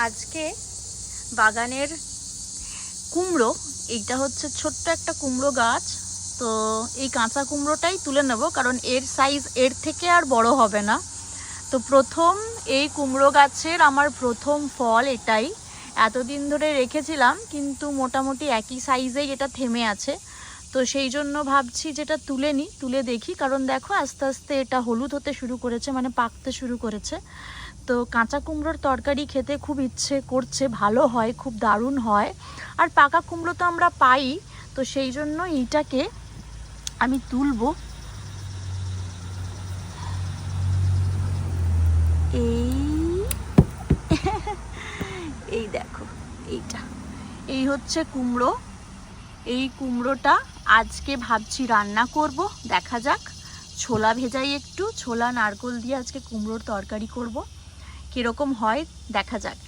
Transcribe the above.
আজকে বাগানের কুমড়ো, এইটা হচ্ছে ছোট্ট একটা কুমড়ো গাছ। তো এই কাঁচা কুমড়োটাই তুলে নেব, কারণ এর সাইজ এর থেকে আর বড় হবে না। তো প্রথম এই কুমড়ো গাছের আমার প্রথম ফল এটাই। এতদিন ধরে রেখেছিলাম কিন্তু মোটামুটি একই সাইজেই এটা থেমে আছে। তো সেই জন্য ভাবছি যেটা তুলে নিই, তুলে দেখি। কারণ দেখো আস্তে আস্তে এটা হলুদ হতে শুরু করেছে, মানে পাকতে শুরু করেছে। তো কাঁচা কুমড়োর তরকারি খেতে খুব ইচ্ছে করছে, ভালো হয়, খুব দারুণ হয়। আর পাকা কুমড়ো তো আমরা পাই, তো সেই জন্য এইটাকে আমি তুলবো। এই দেখো, এই হচ্ছে কুমড়ো। এই কুমড়োটা আজকে ভাবছি রান্না করব, দেখা যাক। ছোলা ভেজাই, একটু ছোলা নারকোল দিয়ে আজকে কুমড়োর তরকারি করব, কিরকম হয় দেখা যাক।